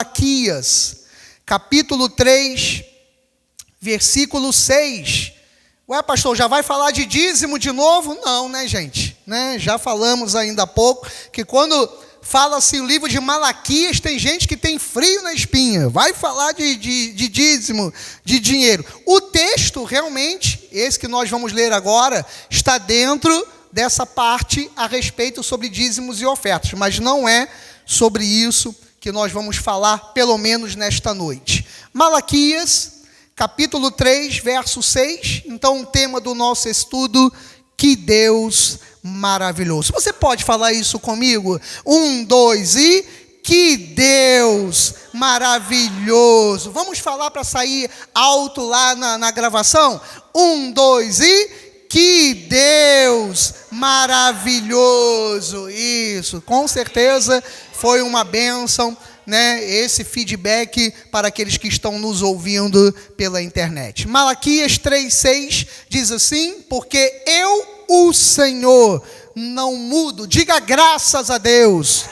Malaquias, capítulo 3, versículo 6. Ué, pastor, já vai falar de dízimo de novo? Não, né, gente? Já falamos ainda há pouco que quando fala-se o livro de Malaquias, tem gente que tem frio na espinha. Vai falar de dízimo, de dinheiro. O texto, realmente, esse que nós vamos ler agora, está dentro dessa parte a respeito sobre dízimos e ofertas, mas não é sobre isso que nós vamos falar, pelo menos nesta noite. Malaquias, capítulo 3, verso 6. Então, o tema do nosso estudo: que Deus maravilhoso. Você pode falar isso comigo? 1, 2 e... que Deus maravilhoso. Vamos falar para sair alto lá na gravação? 1, 2 e... que Deus maravilhoso. Isso, com certeza foi uma bênção, esse feedback para aqueles que estão nos ouvindo pela internet. Malaquias 3,6 diz assim: porque eu, o Senhor, não mudo. Diga graças a Deus.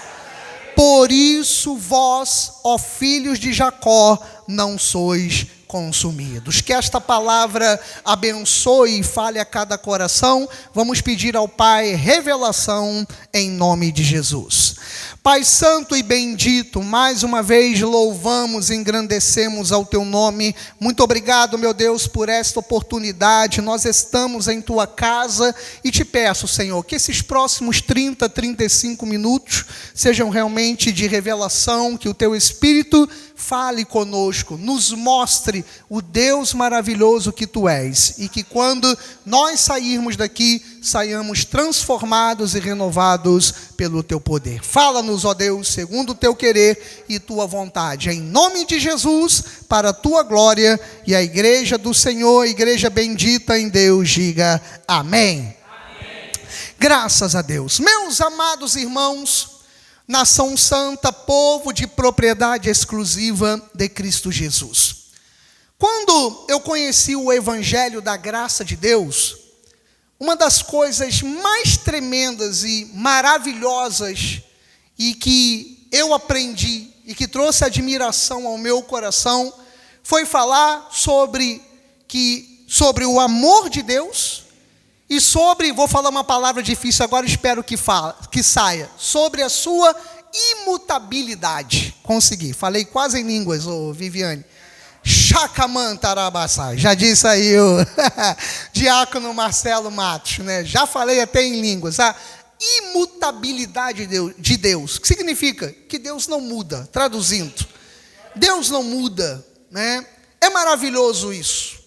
Por isso vós, ó filhos de Jacó, não sois consumidos. Que esta palavra abençoe e fale a cada coração. Vamos pedir ao Pai revelação em nome de Jesus. Pai santo e bendito, mais uma vez louvamos e engrandecemos ao teu nome. Muito obrigado, meu Deus, por esta oportunidade. Nós estamos em tua casa e te peço, Senhor, que esses próximos 30, 35 minutos sejam realmente de revelação, que o teu Espírito fale conosco, nos mostre o Deus maravilhoso que tu és, e que quando nós sairmos daqui, saiamos transformados e renovados pelo teu poder. Fala-nos, ó Deus, segundo o teu querer e tua vontade, em nome de Jesus, para a tua glória. E a igreja do Senhor, a igreja bendita em Deus, diga amém. Amém. Graças a Deus. Meus amados irmãos, nação santa, povo de propriedade exclusiva de Cristo Jesus. Quando eu conheci o Evangelho da graça de Deus, uma das coisas mais tremendas e maravilhosas e que eu aprendi e que trouxe admiração ao meu coração foi falar sobre o amor de Deus e sobre, vou falar uma palavra difícil agora, espero que saia, sobre a sua imutabilidade. Consegui, falei quase em línguas, Viviane. Shakamantarabasai, já disse aí o diácono Marcelo Matos, já falei até em línguas. A imutabilidade de Deus, que significa que Deus não muda. Traduzindo, Deus não muda, É maravilhoso isso.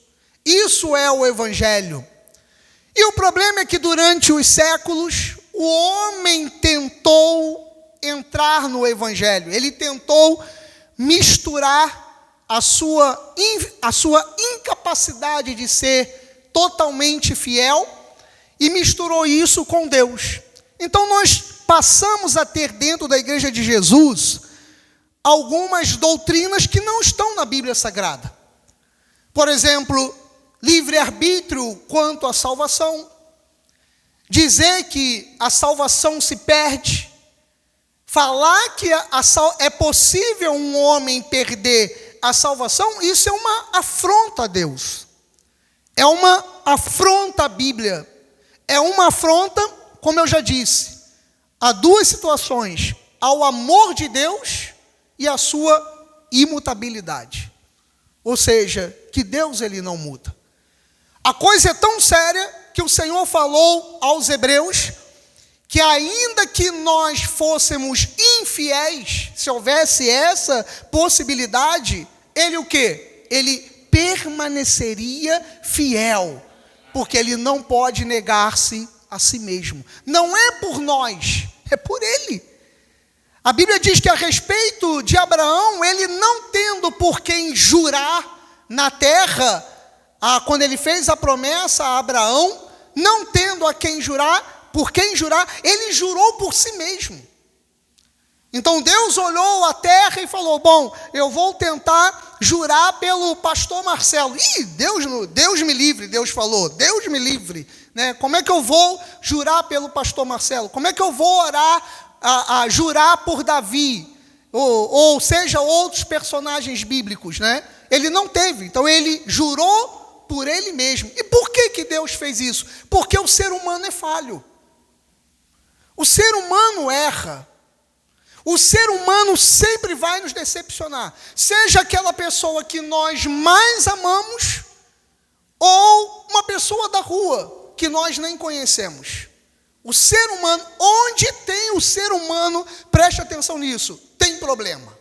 Isso é o Evangelho. E o problema é que durante os séculos, o homem tentou entrar no Evangelho. Ele tentou misturar a sua incapacidade de ser totalmente fiel e misturou isso com Deus. Então nós passamos a ter dentro da igreja de Jesus algumas doutrinas que não estão na Bíblia Sagrada. Por exemplo, livre-arbítrio quanto à salvação. Dizer que a salvação se perde. Falar que é possível um homem perder a salvação, isso é uma afronta a Deus. É uma afronta à Bíblia. É uma afronta, como eu já disse, a duas situações: ao amor de Deus e à sua imutabilidade. Ou seja, que Deus ele não muda. A coisa é tão séria que o Senhor falou aos hebreus que ainda que nós fôssemos infiéis, se houvesse essa possibilidade, ele o quê? Ele permaneceria fiel, porque ele não pode negar-se a si mesmo. Não é por nós, é por ele. A Bíblia diz que a respeito de Abraão, ele não tendo por quem jurar na terra, quando ele fez a promessa a Abraão, não tendo a quem jurar, por quem jurar, ele jurou por si mesmo. Então Deus olhou a terra e falou: bom, eu vou tentar jurar pelo pastor Marcelo. Deus me livre, Deus falou, Deus me livre. Como é que eu vou jurar pelo pastor Marcelo? Como é que eu vou orar, jurar por Davi? ou seja, outros personagens bíblicos, né? Ele não teve, então ele jurou por ele mesmo. E por que Deus fez isso? Porque o ser humano é falho. O ser humano erra. O ser humano sempre vai nos decepcionar. Seja aquela pessoa que nós mais amamos, ou uma pessoa da rua que nós nem conhecemos. O ser humano, onde tem o ser humano, preste atenção nisso, tem problema.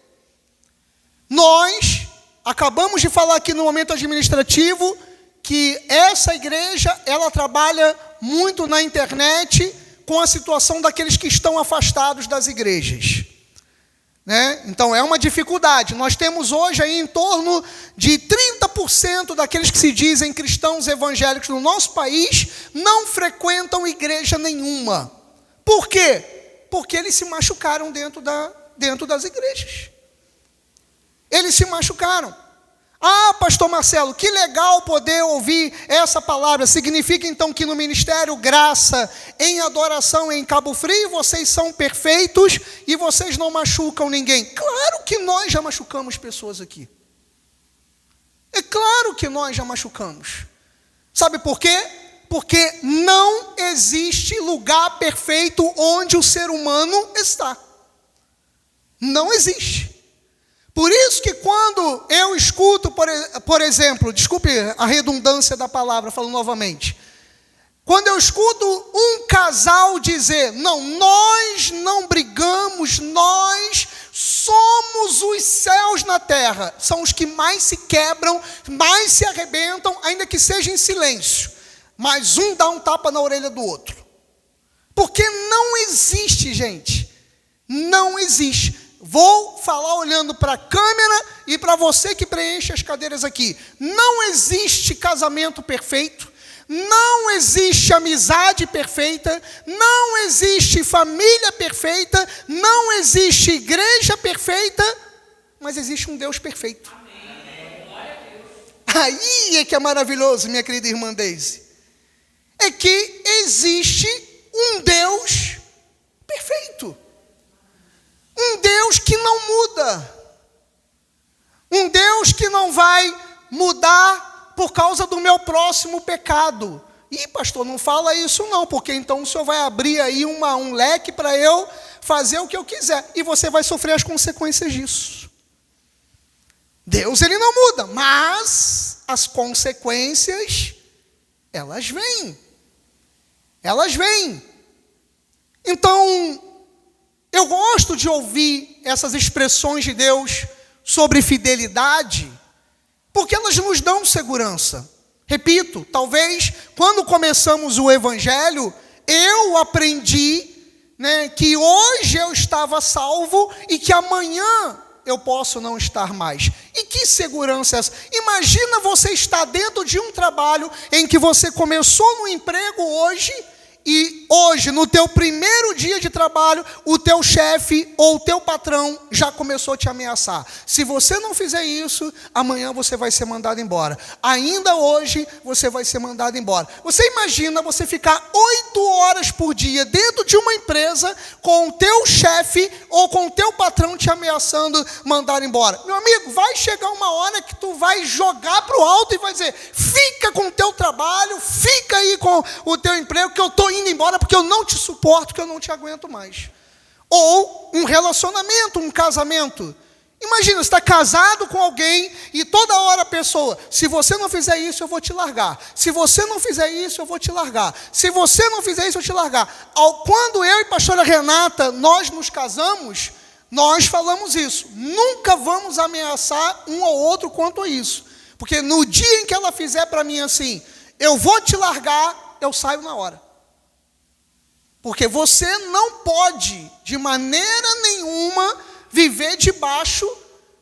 Nós acabamos de falar aqui no momento administrativo que essa igreja, ela trabalha muito na internet com a situação daqueles que estão afastados das igrejas. Né? Então é uma dificuldade. Nós temos hoje aí em torno de 30% daqueles que se dizem cristãos evangélicos no nosso país não frequentam igreja nenhuma. Por quê? Porque eles se machucaram dentro das igrejas. Eles se machucaram. Ah, pastor Marcelo, que legal poder ouvir essa palavra. Significa então que no Ministério Graça, em adoração em Cabo Frio, vocês são perfeitos e vocês não machucam ninguém. Claro que nós já machucamos pessoas aqui. É claro que nós já machucamos. Sabe por quê? Porque não existe lugar perfeito onde o ser humano está. Não existe. Por isso que quando eu escuto, por exemplo, desculpe a redundância da palavra, falo novamente. Quando eu escuto um casal dizer, não, nós não brigamos, nós somos os céus na terra. São os que mais se quebram, mais se arrebentam, ainda que seja em silêncio. Mas um dá um tapa na orelha do outro. Porque não existe, gente. Não existe. Vou falar olhando para a câmera e para você que preenche as cadeiras aqui. Não existe casamento perfeito, não existe amizade perfeita, não existe família perfeita, não existe igreja perfeita, mas existe um Deus perfeito. Aí é que é maravilhoso, minha querida irmã Deise. É que existe um Deus perfeito. Um Deus que não muda. Um Deus que não vai mudar por causa do meu próximo pecado. Ih, pastor, não fala isso não, porque então o senhor vai abrir aí um leque para eu fazer o que eu quiser. E você vai sofrer as consequências disso. Deus, ele não muda, mas as consequências, elas vêm. Elas vêm. Então, eu gosto de ouvir essas expressões de Deus sobre fidelidade, porque elas nos dão segurança. Repito, talvez quando começamos o Evangelho, eu aprendi, né, que hoje eu estava salvo e que amanhã eu posso não estar mais. E que segurança é essa? Imagina você estar dentro de um trabalho em que você começou no emprego hoje, e hoje, no teu primeiro dia de trabalho, o teu chefe ou o teu patrão já começou a te ameaçar. Se você não fizer isso, amanhã você vai ser mandado embora. Ainda hoje, você vai ser mandado embora. Você imagina você ficar 8 horas por dia dentro de uma empresa com o teu chefe ou com o teu patrão te ameaçando mandar embora. Meu amigo, vai chegar uma hora que tu vai jogar para o alto e vai dizer, fica com o teu trabalho, fica aí com o teu emprego, que eu estou indo embora porque eu não te suporto, que eu não te aguento mais. Ou um relacionamento, um casamento. Imagina, você está casado com alguém e toda hora a pessoa, se você não fizer isso, eu vou te largar. Se você não fizer isso, eu vou te largar. Se você não fizer isso, eu vou te largar. Quando eu e a pastora Renata, nós nos casamos, nós falamos isso. Nunca vamos ameaçar um ao outro quanto a isso. Porque no dia em que ela fizer para mim assim, eu vou te largar, eu saio na hora. Porque você não pode, de maneira nenhuma, viver debaixo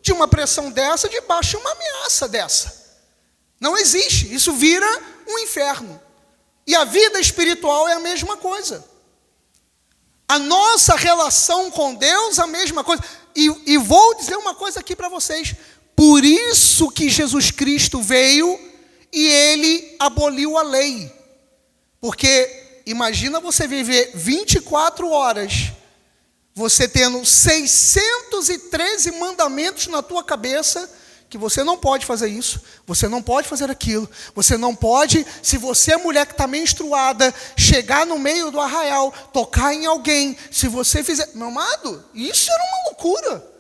de uma pressão dessa, debaixo de uma ameaça dessa. Não existe. Isso vira um inferno. E a vida espiritual é a mesma coisa. A nossa relação com Deus é a mesma coisa. E vou dizer uma coisa aqui para vocês. Por isso que Jesus Cristo veio e ele aboliu a lei. Porque imagina você viver 24 horas você tendo 613 mandamentos na tua cabeça, que você não pode fazer isso, você não pode fazer aquilo, você não pode, se você é mulher que está menstruada, chegar no meio do arraial, tocar em alguém, se você fizer... Meu amado, isso era uma loucura.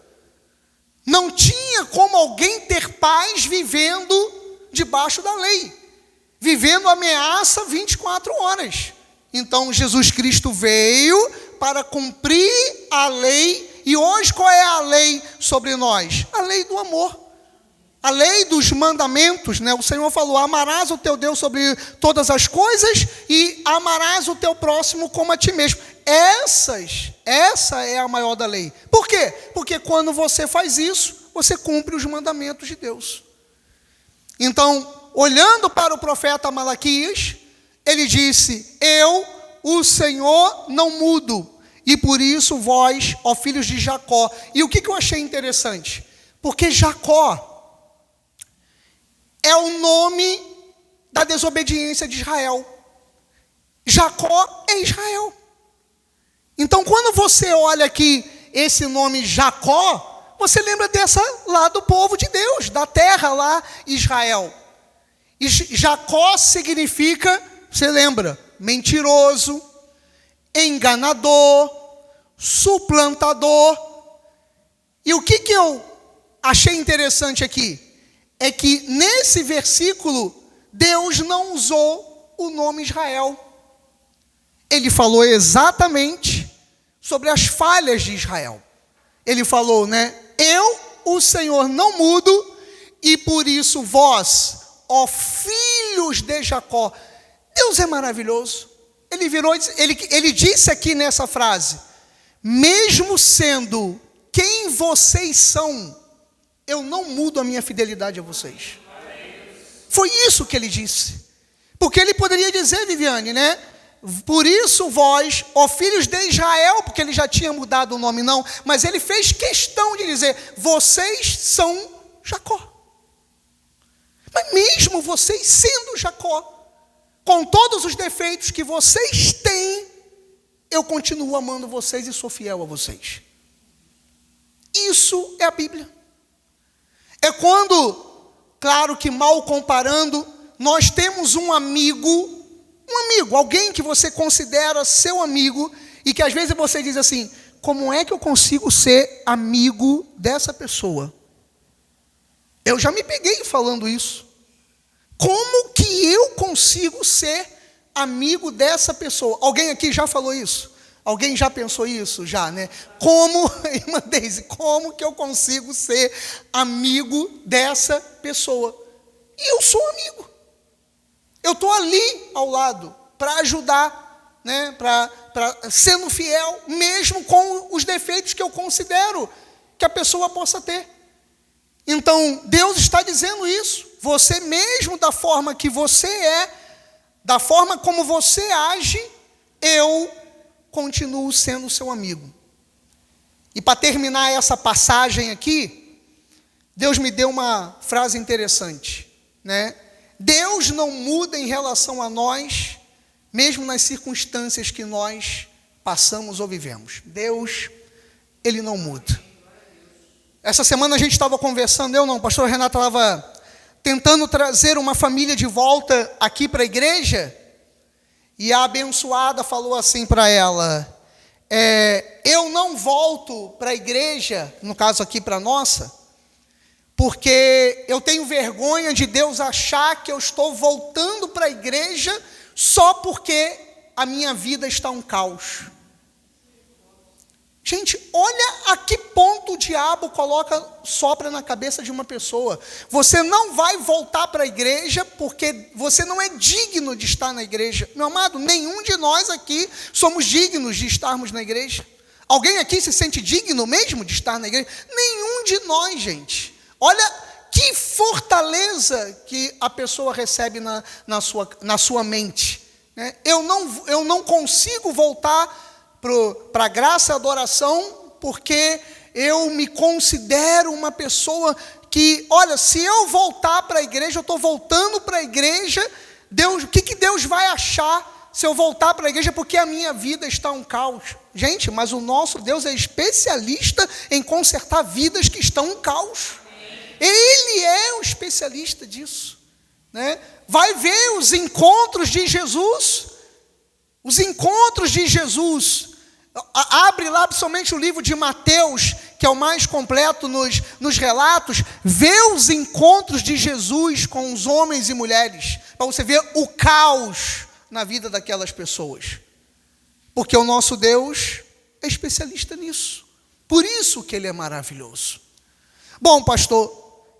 Não tinha como alguém ter paz vivendo debaixo da lei, vivendo ameaça 24 horas. Então Jesus Cristo veio para cumprir a lei. E hoje qual é a lei sobre nós? A lei do amor, a lei dos mandamentos, né? O Senhor falou: amarás o teu Deus sobre todas as coisas e amarás o teu próximo como a ti mesmo. Essa é a maior da lei. Por quê? Porque quando você faz isso, você cumpre os mandamentos de Deus. Então, olhando para o profeta Malaquias, ele disse: eu, o Senhor, não mudo, e por isso vós, ó filhos de Jacó. E o que eu achei interessante? Porque Jacó é o nome da desobediência de Israel. Jacó é Israel. Então, quando você olha aqui esse nome Jacó, você lembra dessa lá do povo de Deus, da terra lá, Israel. E Jacó significa, você lembra, mentiroso, enganador, suplantador. E o que eu achei interessante aqui? É que nesse versículo, Deus não usou o nome Israel. Ele falou exatamente sobre as falhas de Israel. Ele falou, né? Eu, o Senhor, não mudo, e por isso vós, ó filhos de Jacó. Deus é maravilhoso. Ele disse aqui nessa frase: mesmo sendo quem vocês são, eu não mudo a minha fidelidade a vocês. Foi isso que ele disse. Porque ele poderia dizer, Viviane, né? Por isso vós, ó filhos de Israel, porque ele já tinha mudado o nome, não. Mas ele fez questão de dizer: vocês são Jacó. Mas mesmo vocês sendo Jacó, com todos os defeitos que vocês têm, eu continuo amando vocês e sou fiel a vocês. Isso é a Bíblia. É quando, claro que mal comparando, nós temos um amigo, alguém que você considera seu amigo, e que às vezes você diz assim: como é que eu consigo ser amigo dessa pessoa? Eu já me peguei falando isso. Como que eu consigo ser amigo dessa pessoa? Alguém aqui já falou isso? Alguém já pensou isso? Já, né? Como, irmã Deise, como que eu consigo ser amigo dessa pessoa? E eu sou amigo. Eu estou ali ao lado para ajudar, né? Para sendo fiel, mesmo com os defeitos que eu considero que a pessoa possa ter. Então, Deus está dizendo isso. Você mesmo, da forma que você é, da forma como você age, eu continuo sendo seu amigo. E para terminar essa passagem aqui, Deus me deu uma frase interessante, né? Deus não muda em relação a nós, mesmo nas circunstâncias que nós passamos ou vivemos. Deus, Ele não muda. Essa semana a gente estava conversando, a pastora Renata estava tentando trazer uma família de volta aqui para a igreja, e a abençoada falou assim para ela: eu não volto para a igreja, no caso aqui para a nossa, porque eu tenho vergonha de Deus achar que eu estou voltando para a igreja só porque a minha vida está um caos. Gente, olha a que ponto o diabo sopra na cabeça de uma pessoa. Você não vai voltar para a igreja porque você não é digno de estar na igreja. Meu amado, nenhum de nós aqui somos dignos de estarmos na igreja. Alguém aqui se sente digno mesmo de estar na igreja? Nenhum de nós, gente. Olha que fortaleza que a pessoa recebe na sua mente, né? Eu não consigo voltar para a graça e adoração, porque eu me considero uma pessoa que, olha, se eu voltar para a igreja, eu estou voltando para a igreja, Deus, o que Deus vai achar se eu voltar para a igreja é porque a minha vida está um caos. Gente, mas o nosso Deus é especialista em consertar vidas que estão um caos. Ele é o especialista disso, né? Vai ver os encontros de Jesus. Os encontros de Jesus. Abre lá principalmente o livro de Mateus, que é o mais completo nos relatos. Vê os encontros de Jesus com os homens e mulheres, para você ver o caos na vida daquelas pessoas. Porque o nosso Deus é especialista nisso. Por isso que Ele é maravilhoso. Bom, pastor,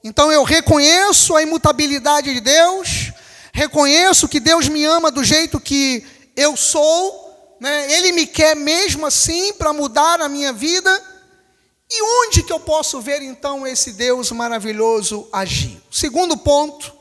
então eu reconheço a imutabilidade de Deus, reconheço que Deus me ama do jeito que eu sou, né? Ele me quer mesmo assim para mudar a minha vida. E onde que eu posso ver então esse Deus maravilhoso agir? Segundo ponto,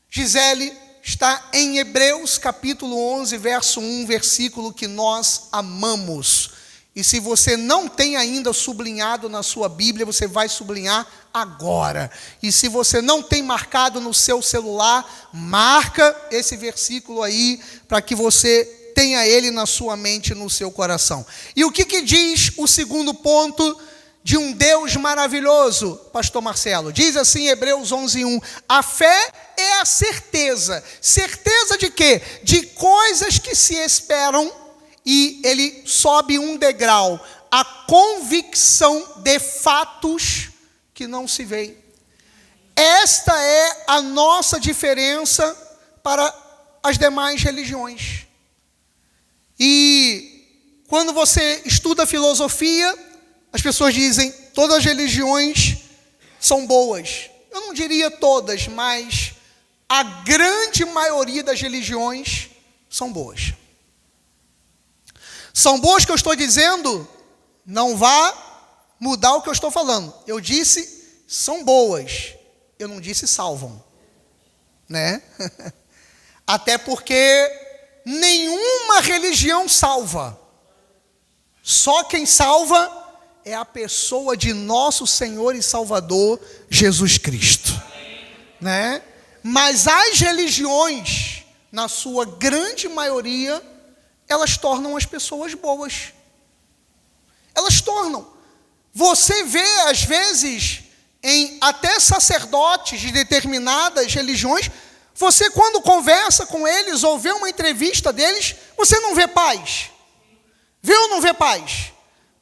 Gisele, está em Hebreus capítulo 11, verso 1, versículo que nós amamos. E se você não tem ainda sublinhado na sua Bíblia, você vai sublinhar agora. E se você não tem marcado no seu celular, marca esse versículo aí, para que você tenha ele na sua mente, no seu coração. E o que diz o segundo ponto de um Deus maravilhoso, pastor Marcelo? Diz assim, Hebreus 11, 1. A fé é a certeza. Certeza de quê? De coisas que se esperam. E ele sobe um degrau, a convicção de fatos que não se veem. Esta é a nossa diferença para as demais religiões. E quando você estuda filosofia, as pessoas dizem, todas as religiões são boas. Eu não diria todas, mas a grande maioria das religiões são boas. São boas que eu estou dizendo, não vá mudar o que eu estou falando. Eu disse, são boas. Eu não disse salvam, né? Até porque nenhuma religião salva. Só quem salva é a pessoa de nosso Senhor e Salvador, Jesus Cristo, né? Mas as religiões, na sua grande maioria, elas tornam as pessoas boas. Elas tornam. Você vê, às vezes, em até sacerdotes de determinadas religiões, você quando conversa com eles ou vê uma entrevista deles, você não vê paz. Vê ou não vê paz?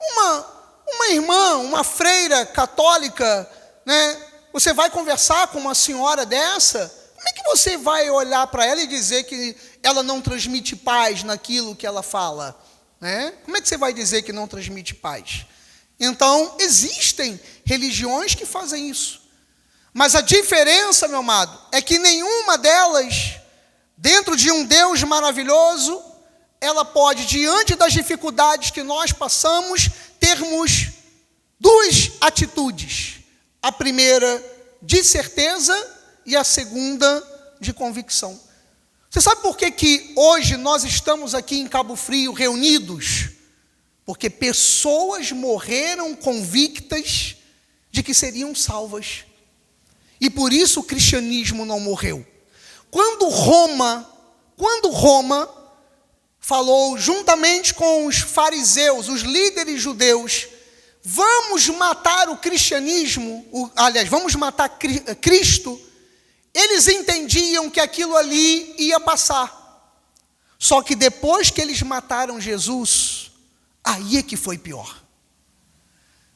Uma irmã, uma freira católica, né? Você vai conversar com uma senhora dessa, como é que você vai olhar para ela e dizer que ela não transmite paz naquilo que ela fala, né? Como é que você vai dizer que não transmite paz? Então, existem religiões que fazem isso. Mas a diferença, meu amado, é que nenhuma delas, dentro de um Deus maravilhoso, ela pode, diante das dificuldades que nós passamos, termos duas atitudes. A primeira, de certeza, e a segunda, de convicção. Você sabe por que hoje nós estamos aqui em Cabo Frio reunidos? Porque pessoas morreram convictas de que seriam salvas. E por isso o cristianismo não morreu. Quando Roma falou juntamente com os fariseus, os líderes judeus, vamos matar o cristianismo, vamos matar Cristo, eles entendiam que aquilo ali ia passar. Só que depois que eles mataram Jesus, aí é que foi pior.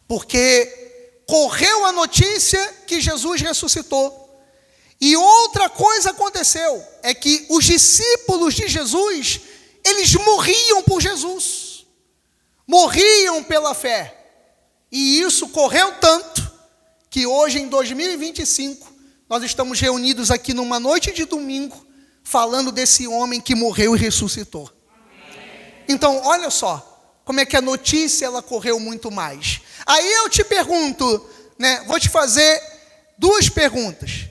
Porque correu a notícia que Jesus ressuscitou. E outra coisa aconteceu, é que os discípulos de Jesus, eles morriam por Jesus. Morriam pela fé. E isso correu tanto, que hoje em 2025, nós estamos reunidos aqui numa noite de domingo, falando desse homem que morreu e ressuscitou. Então, olha só, como é que a notícia ela correu muito mais. Aí eu te pergunto, né, vou te fazer duas perguntas.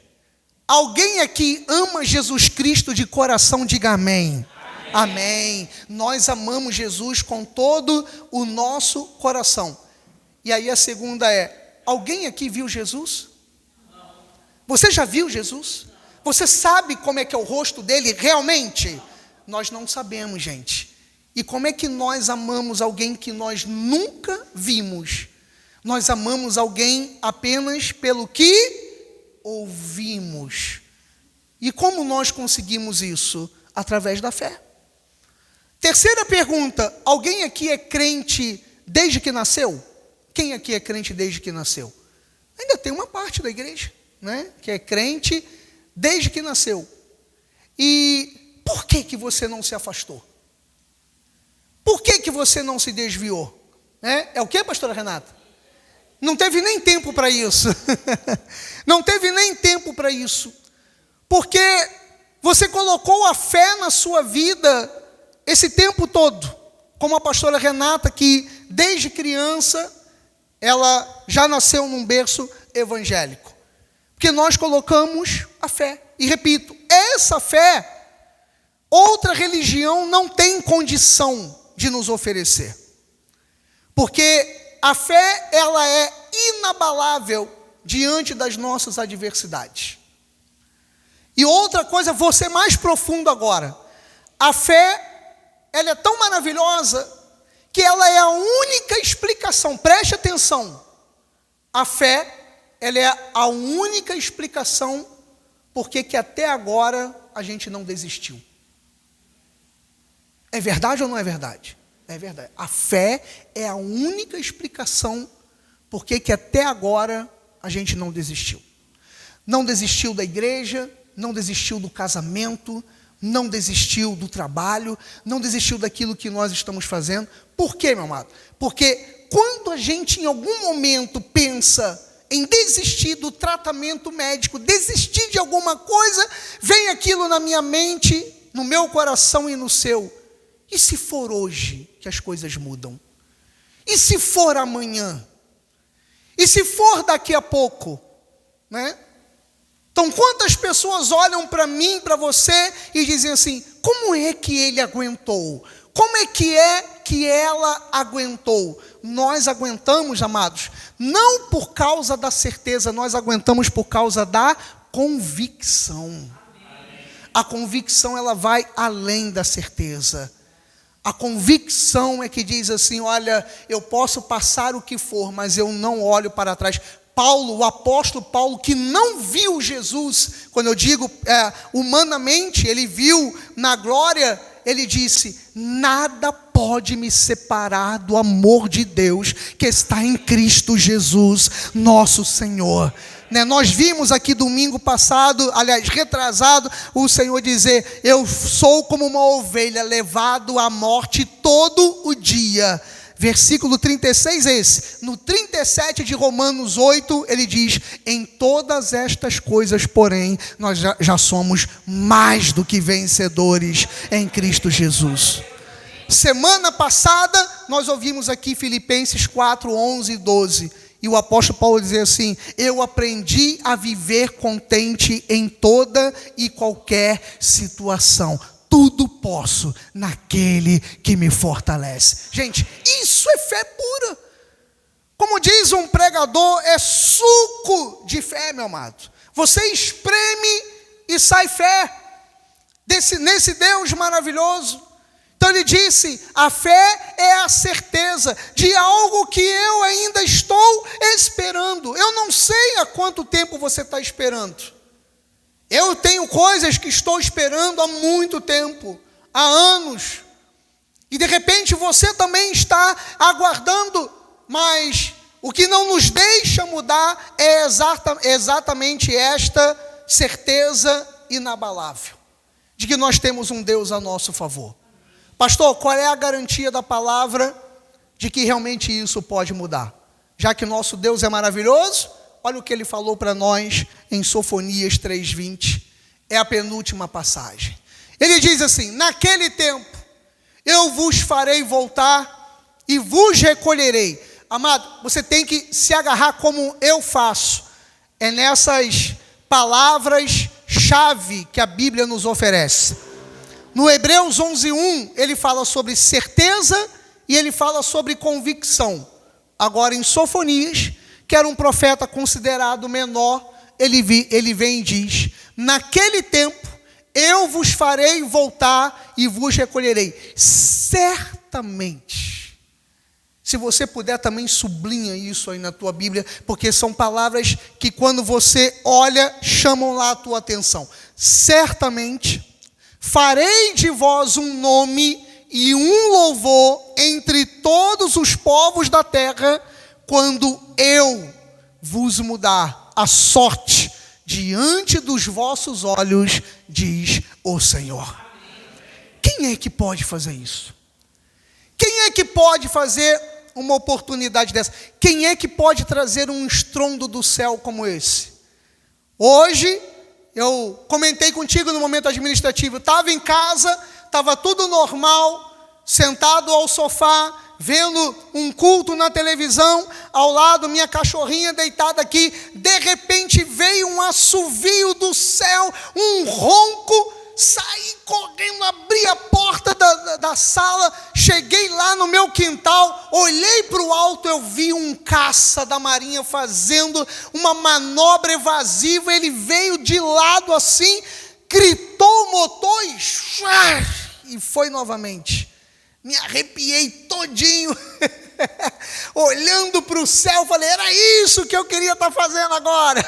Alguém aqui ama Jesus Cristo de coração? Diga amém. Amém. Nós amamos Jesus com todo o nosso coração. E aí a segunda é, alguém aqui viu Jesus? Você já viu Jesus? Você sabe como é que é o rosto dele realmente? Nós não sabemos, gente. E como é que nós amamos alguém que nós nunca vimos? Nós amamos alguém apenas pelo que ouvimos. E como nós conseguimos isso? Através da fé. Terceira pergunta: alguém aqui é crente desde que nasceu? Quem aqui é crente desde que nasceu? Ainda tem uma parte da igreja, né, que é crente desde que nasceu. E por que você não se afastou? Por que você não se desviou? É o que, pastora Renata? Não teve nem tempo para isso. Não teve nem tempo para isso. Porque você colocou a fé na sua vida esse tempo todo. Como a pastora Renata, que desde criança, ela já nasceu num berço evangélico. Porque nós colocamos a fé. E repito, essa fé, outra religião não tem condição de nos oferecer. Porque a fé, ela é inabalável diante das nossas adversidades. E outra coisa, vou ser mais profundo agora. A fé, ela é tão maravilhosa que ela é a única explicação. Preste atenção. A fé, ela é a única explicação porque que até agora a gente não desistiu. É verdade ou não é verdade? É verdade. A fé é a única explicação porque que até agora a gente não desistiu. Não desistiu da igreja, não desistiu do casamento, não desistiu do trabalho, não desistiu daquilo que nós estamos fazendo. Por quê, meu amado? Porque quando a gente em algum momento pensa em desistir do tratamento médico, desistir de alguma coisa, vem aquilo na minha mente, no meu coração e no seu. E se for hoje que as coisas mudam? E se for amanhã? E se for daqui a pouco? Né? Então, quantas pessoas olham para mim, para você, e dizem assim: como é que ele aguentou? Como é que ela aguentou? Nós aguentamos, amados, não por causa da certeza, nós aguentamos por causa da convicção. A convicção, ela vai além da certeza. A convicção é que diz assim: olha, eu posso passar o que for, mas eu não olho para trás. Paulo, o apóstolo Paulo, que não viu Jesus, quando eu digo humanamente, ele viu na glória, ele disse: nada pode me separar do amor de Deus que está em Cristo Jesus, nosso Senhor. Nós vimos aqui domingo passado, aliás, retrasado, o Senhor dizer: eu sou como uma ovelha levado à morte todo o dia. Versículo 36 é esse. No 37 de Romanos 8, ele diz: em todas estas coisas, porém, nós já somos mais do que vencedores em Cristo Jesus. Semana passada, nós ouvimos aqui Filipenses 4, 11 e 12. E o apóstolo Paulo dizia assim: eu aprendi a viver contente em toda e qualquer situação. Tudo posso naquele que me fortalece. Gente, isso é fé pura. Como diz um pregador, é suco de fé, meu amado. Você espreme e sai fé nesse Deus maravilhoso. Então ele disse: a fé é a certeza de algo que eu ainda estou esperando. Eu não sei há quanto tempo você está esperando. Eu tenho coisas que estou esperando há muito tempo, há anos. E de repente você também está aguardando, mas o que não nos deixa mudar é exatamente esta certeza inabalável, de que nós temos um Deus a nosso favor. Pastor, qual é a garantia da palavra de que realmente isso pode mudar? Já que nosso Deus é maravilhoso, olha o que ele falou para nós em Sofonias 3:20. É a penúltima passagem. Ele diz assim: naquele tempo eu vos farei voltar e vos recolherei. Amado, você tem que se agarrar como eu faço. É nessas palavras-chave que a Bíblia nos oferece. No Hebreus 11:1, ele fala sobre certeza e ele fala sobre convicção. Agora em Sofonias, que era um profeta considerado menor, ele vem e diz: naquele tempo eu vos farei voltar e vos recolherei. Certamente. Se você puder também sublinha isso aí na tua Bíblia, porque são palavras que quando você olha, chamam lá a tua atenção. Certamente, farei de vós um nome e um louvor entre todos os povos da terra, quando eu vos mudar a sorte diante dos vossos olhos, diz o Senhor. Quem é que pode fazer isso? Quem é que pode fazer uma oportunidade dessa? Quem é que pode trazer um estrondo do céu como esse? Hoje, eu comentei contigo no momento administrativo, estava em casa, estava tudo normal, sentado ao sofá, vendo um culto na televisão, ao lado minha cachorrinha deitada aqui, de repente veio um assovio do céu, um ronco, saí correndo, abri a porta da sala, cheguei lá no meu quintal, olhei para o alto, eu vi um caça da marinha fazendo uma manobra evasiva, ele veio de lado assim, gritou o motor e foi novamente. Me arrepiei todinho, olhando para o céu, falei, era isso que eu queria estar fazendo agora.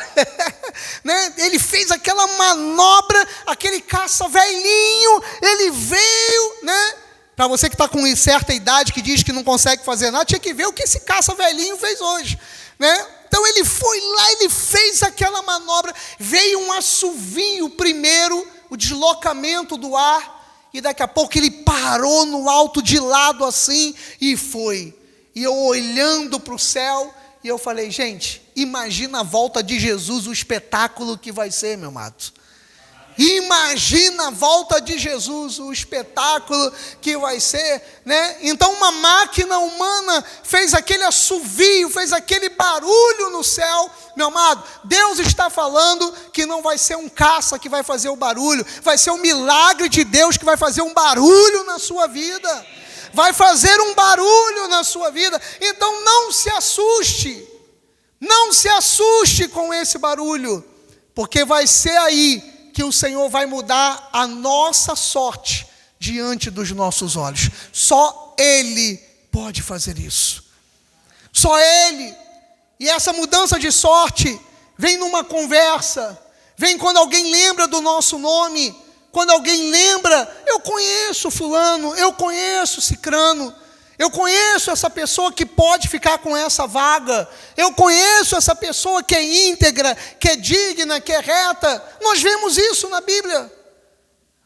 Né? Ele fez aquela manobra, aquele caça velhinho, ele veio, né? Para você que está com certa idade, que diz que não consegue fazer nada, tinha que ver o que esse caça velhinho fez hoje. Né? Então ele foi lá, ele fez aquela manobra, veio um assovio primeiro, o deslocamento do ar, e daqui a pouco ele parou no alto de lado assim, e foi. E eu olhando para o céu, e eu falei, gente, imagina a volta de Jesus, o espetáculo que vai ser, meu amado. Imagina a volta de Jesus, o espetáculo que vai ser, né? Então uma máquina humana fez aquele assovio, fez aquele barulho no céu. Meu amado, Deus está falando que não vai ser um caça que vai fazer o barulho, vai ser um milagre de Deus que vai fazer um barulho na sua vida. Vai fazer um barulho na sua vida. Então não se assuste com esse barulho, porque vai ser aí que o Senhor vai mudar a nossa sorte diante dos nossos olhos. Só Ele pode fazer isso. Só Ele. E essa mudança de sorte vem numa conversa, vem quando alguém lembra do nosso nome, quando alguém lembra, eu conheço fulano, eu conheço cicrano, eu conheço essa pessoa que pode ficar com essa vaga, eu conheço essa pessoa que é íntegra, que é digna, que é reta. Nós vemos isso na Bíblia.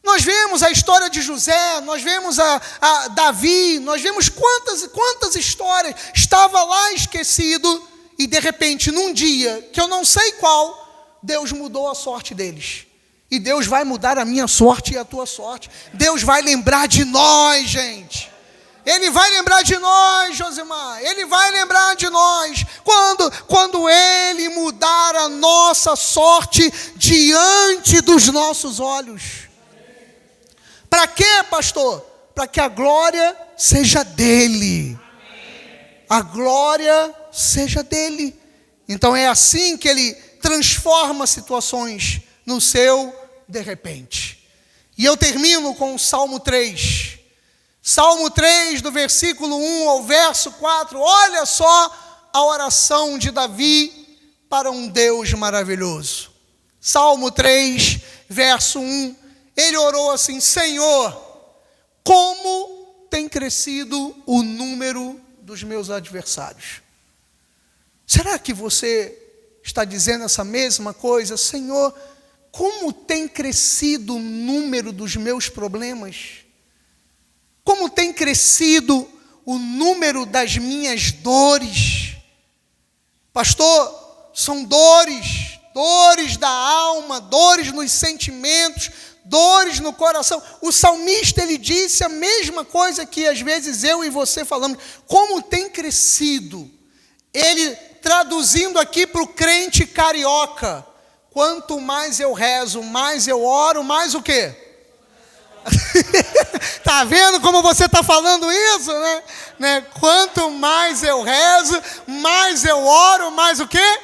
Nós vemos a história de José, nós vemos a Davi, nós vemos quantas histórias. Estava lá esquecido e de repente num dia, que eu não sei qual, Deus mudou a sorte deles. E Deus vai mudar a minha sorte e a tua sorte. Deus vai lembrar de nós, gente. Ele vai lembrar de nós, Josimar. Ele vai lembrar de nós. Quando Ele mudar a nossa sorte diante dos nossos olhos. Para quê, pastor? Para que a glória seja dEle. A glória seja dEle. Então é assim que Ele transforma situações no seu de repente. E eu termino com o Salmo 3. Salmo 3, do versículo 1 ao verso 4, olha só a oração de Davi para um Deus maravilhoso. Salmo 3, verso 1, ele orou assim, Senhor, como tem crescido o número dos meus adversários. Será que você está dizendo essa mesma coisa? Senhor, como tem crescido o número dos meus problemas? Como tem crescido o número das minhas dores? Pastor, são dores da alma, dores nos sentimentos, dores no coração. O salmista, ele disse a mesma coisa que às vezes eu e você falamos. Como tem crescido? Ele traduzindo aqui para o crente carioca. Quanto mais eu rezo, mais eu oro, mais o quê? Tá vendo como você está falando isso, né? Quanto mais eu rezo, mais eu oro, mais o quê?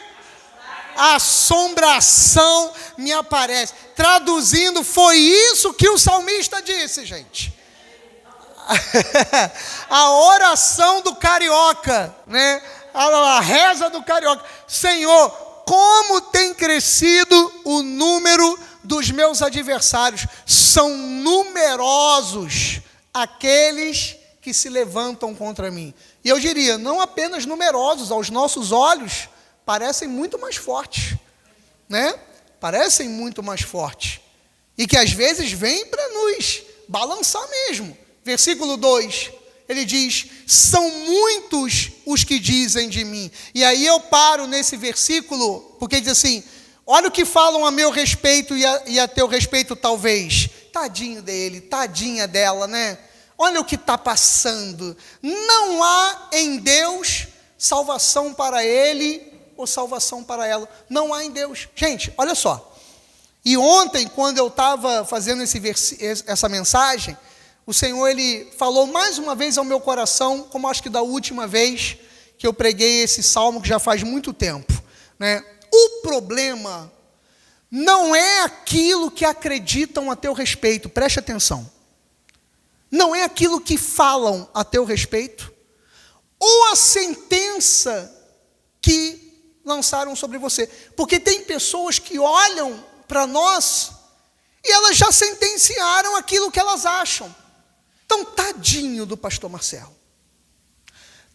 A assombração me aparece. Traduzindo, foi isso que o salmista disse, gente. A oração do carioca, né? A reza do carioca. Senhor, como tem crescido o número dos meus adversários. São numerosos aqueles que se levantam contra mim. E eu diria, não apenas numerosos, aos nossos olhos, parecem muito mais fortes, né? Parecem muito mais fortes. E que às vezes vêm para nos balançar mesmo. Versículo 2, ele diz, são muitos os que dizem de mim. E aí eu paro nesse versículo, porque diz assim, olha o que falam a meu respeito e a teu respeito talvez. Tadinho dele, tadinha dela, né? Olha o que está passando. Não há em Deus salvação para ele ou salvação para ela. Não há em Deus. Gente, olha só. E ontem, quando eu estava fazendo essa mensagem, o Senhor, Ele falou mais uma vez ao meu coração, como acho que da última vez que eu preguei esse salmo, que já faz muito tempo, né? O problema não é aquilo que acreditam a teu respeito, preste atenção. Não é aquilo que falam a teu respeito, ou a sentença que lançaram sobre você. Porque tem pessoas que olham para nós e elas já sentenciaram aquilo que elas acham. Então, tadinho do pastor Marcelo,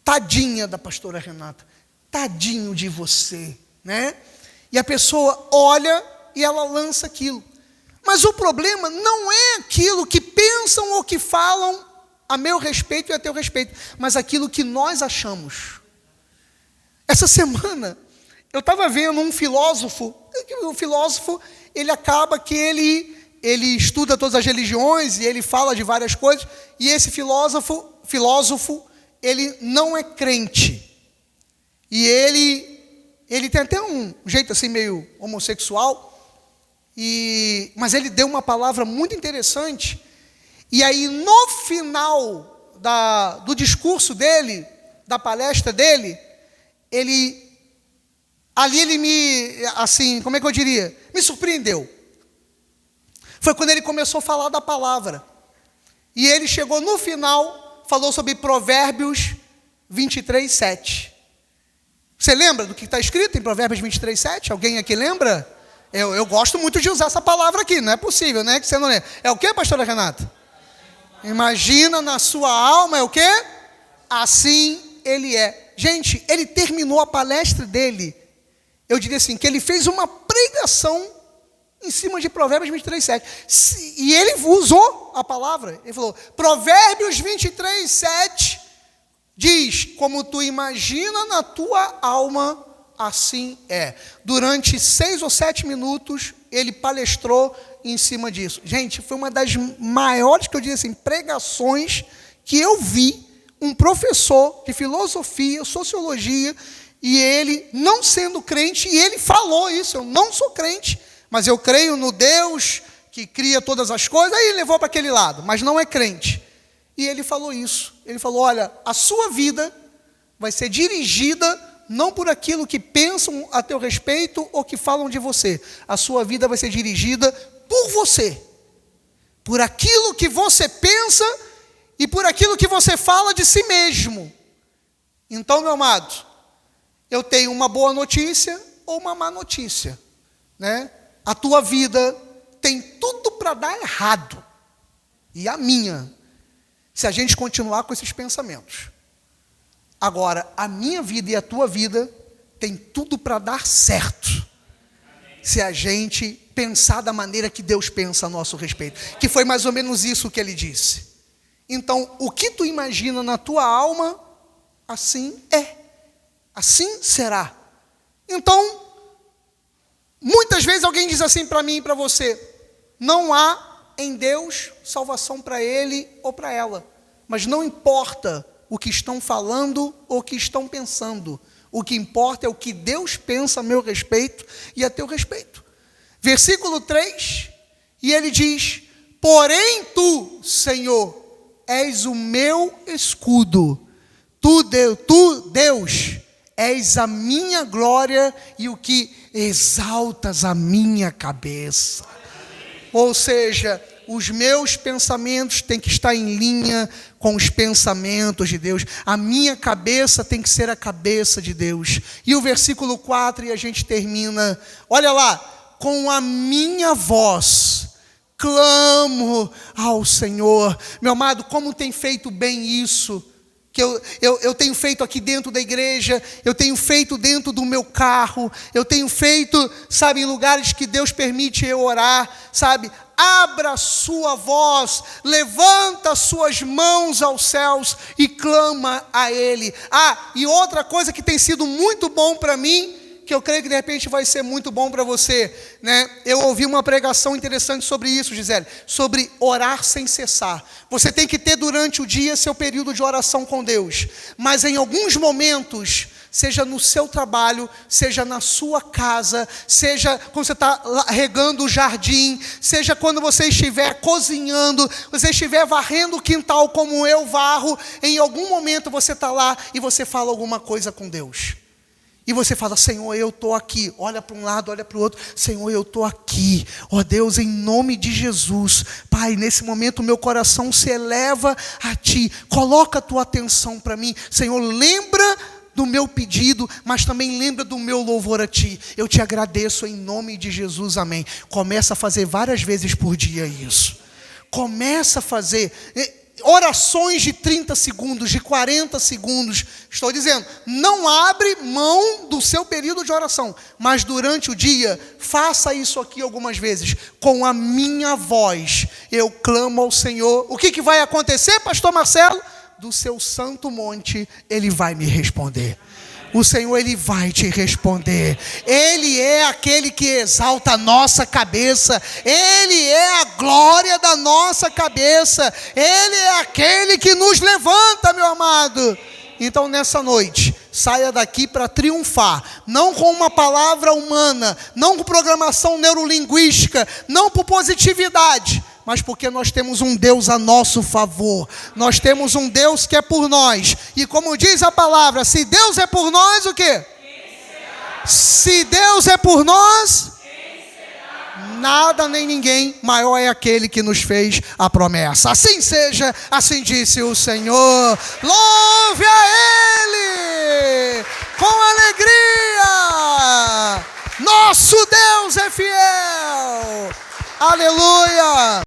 tadinha da pastora Renata, tadinho de você, né? E a pessoa olha e ela lança aquilo. Mas o problema não é aquilo que pensam ou que falam a meu respeito e a teu respeito, mas aquilo que nós achamos. Essa semana, eu estava vendo um filósofo, o filósofo, ele acaba que ele estuda todas as religiões e ele fala de várias coisas, e esse filósofo, ele não é crente. E ele tem até um jeito assim meio homossexual, mas ele deu uma palavra muito interessante, e aí no final do discurso dele, da palestra dele, ele me, assim, como é que eu diria? Me surpreendeu. Foi quando ele começou a falar da palavra. E ele chegou no final, falou sobre Provérbios 23, 7. Você lembra do que está escrito em Provérbios 23, 7? Alguém aqui lembra? Eu gosto muito de usar essa palavra aqui, não é possível, né? Que você não lembra. É o que, pastora Renata? Imagina na sua alma, é o quê? Assim ele é. Gente, ele terminou a palestra dele, eu diria assim, que ele fez uma pregação em cima de Provérbios 23, 7. E ele usou a palavra, ele falou, Provérbios 23, 7, diz, como tu imagina na tua alma, assim é. Durante 6 ou 7 minutos, ele palestrou em cima disso. Gente, foi uma das maiores, que eu diria assim, pregações que eu vi um professor de filosofia, sociologia, e ele, não sendo crente, e ele falou isso, eu não sou crente, mas eu creio no Deus que cria todas as coisas, aí ele levou para aquele lado, mas não é crente. E ele falou isso, ele falou, olha, a sua vida vai ser dirigida não por aquilo que pensam a teu respeito ou que falam de você, a sua vida vai ser dirigida por você, por aquilo que você pensa e por aquilo que você fala de si mesmo. Então, meu amado, eu tenho uma boa notícia ou uma má notícia, né? A tua vida tem tudo para dar errado, e a minha, se a gente continuar com esses pensamentos. Agora, a minha vida e a tua vida tem tudo para dar certo, se a gente pensar da maneira que Deus pensa a nosso respeito, que foi mais ou menos isso que ele disse. Então, o que tu imagina na tua alma, assim é, assim será. Então, muitas vezes alguém diz assim para mim e para você, não há em Deus salvação para ele ou para ela, mas não importa o que estão falando ou o que estão pensando, o que importa é o que Deus pensa a meu respeito e a teu respeito. Versículo 3, e ele diz, porém tu, Senhor, és o meu escudo, tu Deus, és a minha glória e o que exaltas a minha cabeça. Ou seja, os meus pensamentos têm que estar em linha com os pensamentos de Deus. A minha cabeça tem que ser a cabeça de Deus. E o versículo 4, e a gente termina. Olha lá. Com a minha voz, clamo ao Senhor. Meu amado, como tem feito bem isso? Que eu tenho feito aqui dentro da igreja, eu tenho feito dentro do meu carro, eu tenho feito, sabe, em lugares que Deus permite eu orar, sabe? Abra sua voz, levanta suas mãos aos céus e clama a Ele. E outra coisa que tem sido muito bom para mim, que eu creio que de repente vai ser muito bom para você, né? Eu ouvi uma pregação interessante sobre isso, Gisele, sobre orar sem cessar. Você tem que ter durante o dia seu período de oração com Deus, mas em alguns momentos, seja no seu trabalho, seja na sua casa, seja quando você está regando o jardim, seja quando você estiver cozinhando, você estiver varrendo o quintal como eu varro, em algum momento você está lá e você fala alguma coisa com Deus. E você fala, Senhor, eu estou aqui. Olha para um lado, olha para o outro. Senhor, eu estou aqui. Ó Deus, em nome de Jesus. Pai, nesse momento o meu coração se eleva a Ti. Coloca a Tua atenção para mim. Senhor, lembra do meu pedido, mas também lembra do meu louvor a Ti. Eu te agradeço em nome de Jesus, amém. Começa a fazer várias vezes por dia isso. Começa a fazer orações de 30 segundos, de 40 segundos. Estou dizendo, não abre mão do seu período de oração, mas durante o dia, faça isso aqui algumas vezes. Com a minha voz, eu clamo ao Senhor. O que vai acontecer, pastor Marcelo? Do seu santo monte, Ele vai me responder. O Senhor, Ele vai te responder. Ele é aquele que exalta a nossa cabeça. Ele é a glória da nossa cabeça. Ele é aquele que nos levanta, meu amado. Então, nessa noite, saia daqui para triunfar. Não com uma palavra humana, não com programação neurolinguística, não por positividade, mas porque nós temos um Deus a nosso favor. Nós temos um Deus que é por nós. E como diz a palavra, se Deus é por nós, o quê? Se Deus é por nós, nada nem ninguém maior é aquele que nos fez a promessa. Assim seja, assim disse o Senhor. Louve a Ele com alegria. Nosso Deus é fiel. Aleluia.